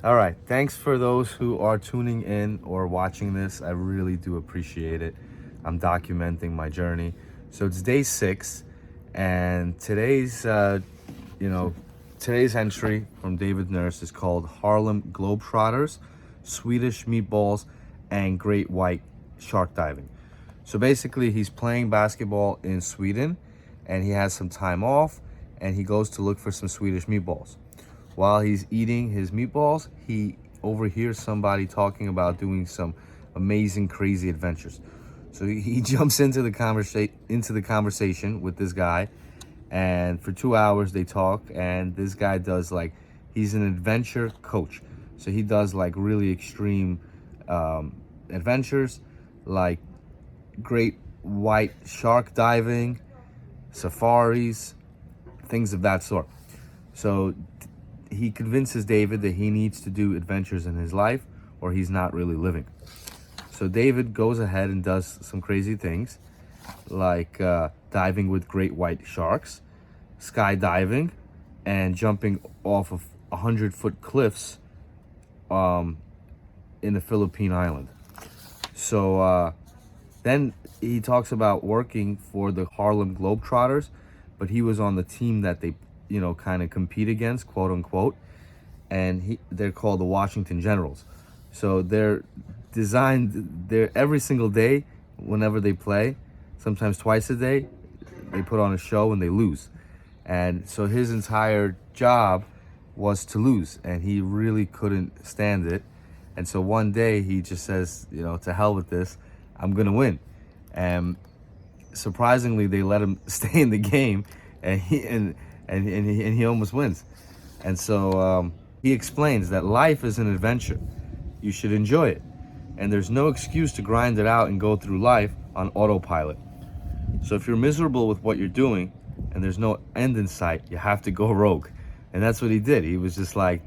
All right. Thanks for those who are tuning in or watching this. I really do appreciate it. I'm documenting my journey. So it's day 6, and you know, today's entry from David Nurse is called Harlem Globetrotters, Swedish Meatballs, and Great White Shark Diving. So basically, he's playing basketball in Sweden, and he has some time off, and he goes to look for some Swedish meatballs. While he's eating his meatballs, he overhears somebody talking about doing some amazing, crazy adventures. So he jumps into the conversation with this guy, and for 2 hours they talk. And this guy does like he's an adventure coach, so he does like really extreme adventures, like great white shark diving, safaris, things of that sort. So he convinces David that he needs to do adventures in his life or he's not really living. So David goes ahead and does some crazy things, like diving with great white sharks, skydiving, and jumping off of 100-foot cliffs in the Philippine island. So then he talks about working for the Harlem Globetrotters, but he was on the team that they, kind of compete against, quote unquote, and they're called the Washington Generals. So they're every single day, whenever they play, sometimes twice a day, they put on a show and they lose. And so his entire job was to lose, and he really couldn't stand it. And so one day he just says, to hell with this, I'm gonna win. And surprisingly, they let him stay in the game, and he almost wins. And so he explains that life is an adventure. You should enjoy it, and there's no excuse to grind it out and go through life on autopilot. So if you're miserable with what you're doing and there's no end in sight, you have to go rogue. And that's what he did. He was just like,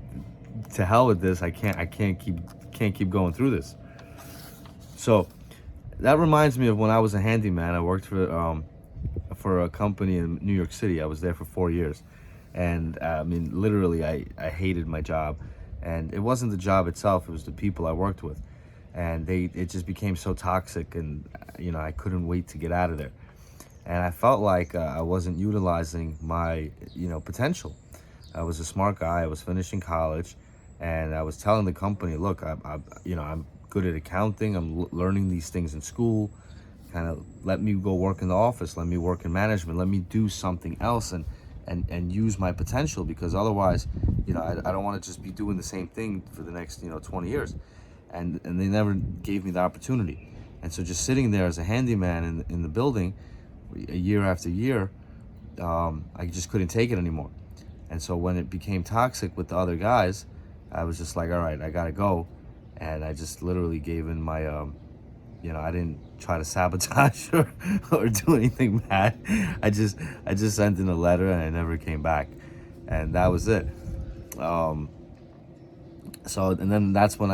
to hell with this. I can't keep going through this. So that reminds me of when I was a handyman. I worked for a company in New York City. I was there for 4 years, and literally, I hated my job. And it wasn't the job itself; it was the people I worked with, and it just became so toxic, and I couldn't wait to get out of there. And I felt like I wasn't utilizing my potential. I was a smart guy. I was finishing college, and I was telling the company, look, I'm good at accounting. I'm learning these things in school. Kind of let me go work in the office. Let me work in management. Let me do something else and use my potential, because otherwise, I don't want to just be doing the same thing for the next 20 years. And they never gave me the opportunity. And so just sitting there as a handyman in the building, year after year, I just couldn't take it anymore. And so when it became toxic with the other guys, I was just like, all right, I gotta go. And I just literally gave in my, I didn't try to sabotage or do anything bad. I just sent in a letter, and I never came back. And that was it. And then that's when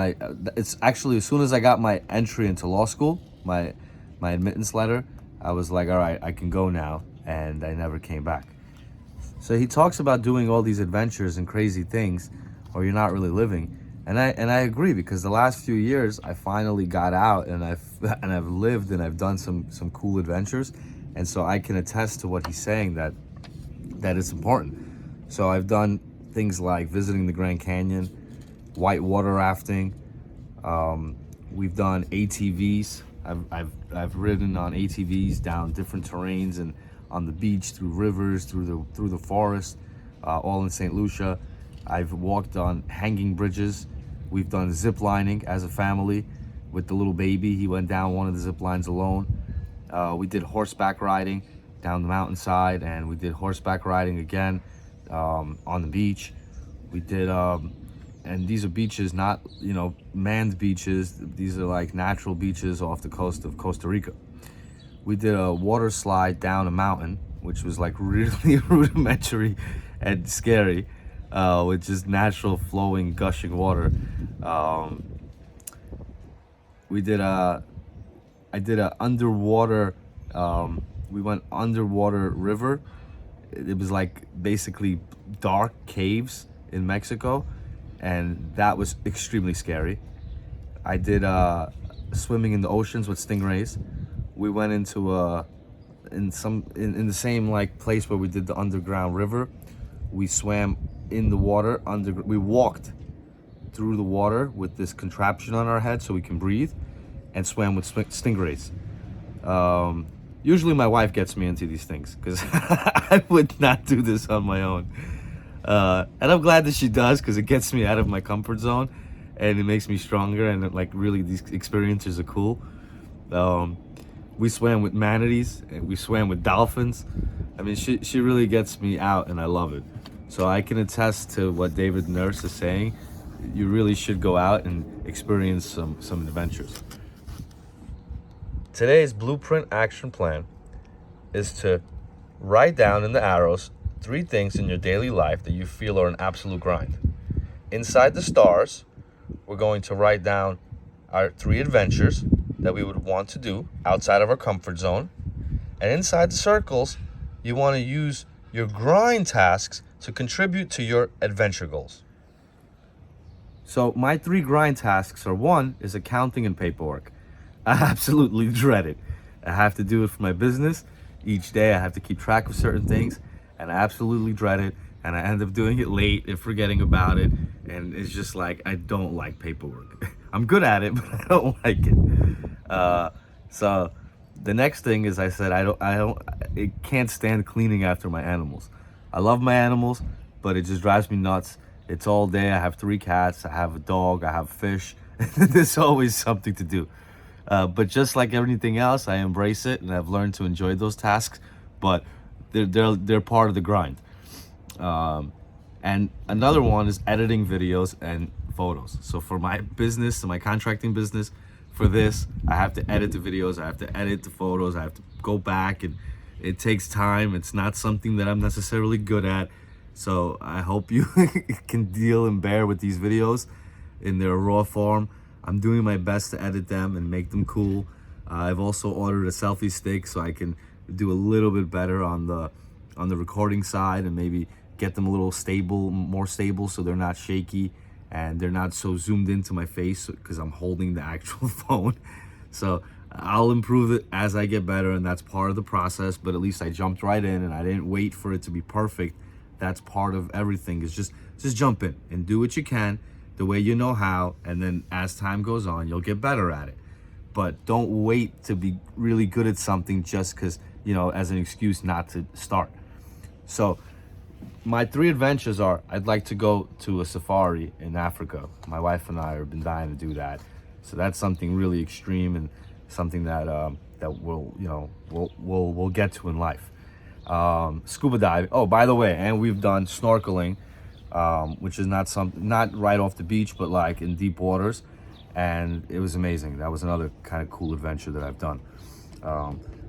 it's actually, as soon as I got my entry into law school, my admittance letter, I was like, all right, I can go now. And I never came back. So he talks about doing all these adventures and crazy things, or you're not really living. And I agree, because the last few years I finally got out, and I've lived, and I've done some cool adventures. And so I can attest to what he's saying, that it's important. So I've done things like visiting the Grand Canyon, whitewater rafting. We've done ATVs. I've ridden on ATVs down different terrains and on the beach, through rivers, through the forest, all in St. Lucia. I've walked on hanging bridges. We've done zip lining as a family with the little baby. He went down one of the zip lines alone. We did horseback riding down the mountainside, and we did horseback riding again on the beach. We did, and these are beaches, not manned beaches. These are like natural beaches off the coast of Costa Rica. We did a water slide down a mountain, which was like really rudimentary and scary, with just natural flowing, gushing water. I did a underwater, we went underwater river. It was like basically dark caves in Mexico, and that was extremely scary. I did swimming in the oceans with stingrays. We went into in the same like place where we did the underground river. We swam in the water we walked through the water with this contraption on our head so we can breathe, and swam with stingrays. Usually my wife gets me into these things because I would not do this on my own. And I'm glad that she does, because it gets me out of my comfort zone and it makes me stronger, and like really these experiences are cool. We swam with manatees and we swam with dolphins. I mean, she really gets me out, and I love it. So I can attest to what David Nurse is saying. You really should go out and experience some adventures. Today's blueprint action plan is to write down in the arrows 3 things in your daily life that you feel are an absolute grind. Inside the stars, we're going to write down our 3 adventures that we would want to do outside of our comfort zone. And inside the circles, you want to use your grind tasks to contribute to your adventure goals. So my 3 grind tasks are: 1 is accounting and paperwork. I absolutely dread it. I have to do it for my business. Each day I have to keep track of certain things, and I absolutely dread it. And I end up doing it late and forgetting about it. And it's just like, I don't like paperwork. I'm good at it, but I don't like it. So the next thing is, I said, I can't stand cleaning after my animals. I love my animals, but it just drives me nuts. It's all day. I have 3 cats. I have a dog. I have fish. There's always something to do. But just like everything else, I embrace it, and I've learned to enjoy those tasks. But they're part of the grind. And another one is editing videos and photos. So for my business, my contracting business, for this, I have to edit the videos. I have to edit the photos. I have to go back, and it takes time. It's not something that I'm necessarily good at. So I hope you can deal and bear with these videos in their raw form. I'm doing my best to edit them and make them cool. I've also ordered a selfie stick so I can do a little bit better on the recording side, and maybe get them a little more stable, so they're not shaky and they're not so zoomed into my face because I'm holding the actual phone. So I'll improve it as I get better, and that's part of the process. But at least I jumped right in, and I didn't wait for it to be perfect. That's part of everything, is just jump in and do what you can the way you know how, and then as time goes on, you'll get better at it. But don't wait to be really good at something just because, as an excuse not to start. So my 3 adventures are: I'd like to go to a safari in Africa. My wife and I have been dying to do that. So that's something really extreme, and something that we'll get to in life. Scuba diving. Oh, by the way, and we've done snorkeling, which is not right off the beach, but like in deep waters, and it was amazing. That was another kind of cool adventure that I've done.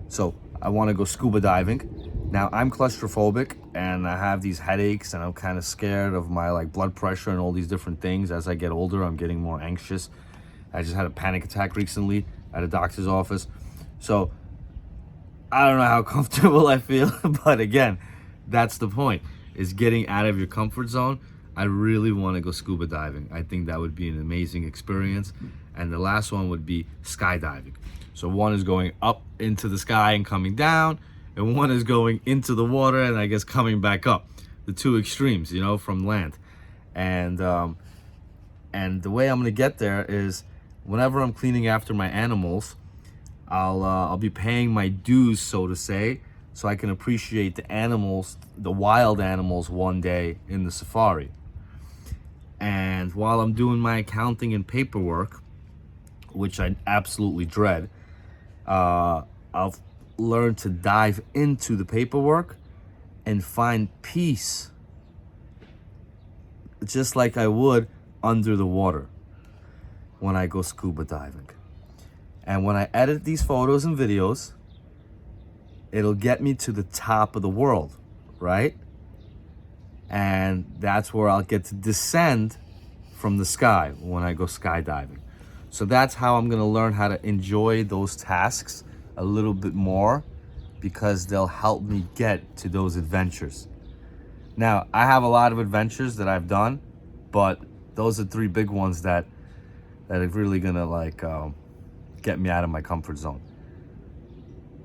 So I want to go scuba diving. Now, I'm claustrophobic, and I have these headaches, and I'm kind of scared of my like blood pressure and all these different things. As I get older, I'm getting more anxious. I just had a panic attack recently at a doctor's office. So I don't know how comfortable I feel, but again, that's the point, is getting out of your comfort zone. I really want to go scuba diving. I think that would be an amazing experience. And the last one would be skydiving. So one is going up into the sky and coming down, and one is going into the water and I guess coming back up. The 2 extremes, from land. And the way I'm gonna get there is, whenever I'm cleaning after my animals, I'll be paying my dues, so to say, so I can appreciate the animals, the wild animals, one day in the safari. And while I'm doing my accounting and paperwork, which I absolutely dread, I'll learn to dive into the paperwork and find peace, just like I would under the water when I go scuba diving. And when I edit these photos and videos, it'll get me to the top of the world, right? And that's where I'll get to descend from the sky when I go skydiving. So that's how I'm gonna learn how to enjoy those tasks a little bit more, because they'll help me get to those adventures. Now, I have a lot of adventures that I've done, but those are three big ones that are really gonna like get me out of my comfort zone.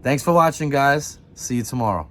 Thanks for watching, guys. See you tomorrow.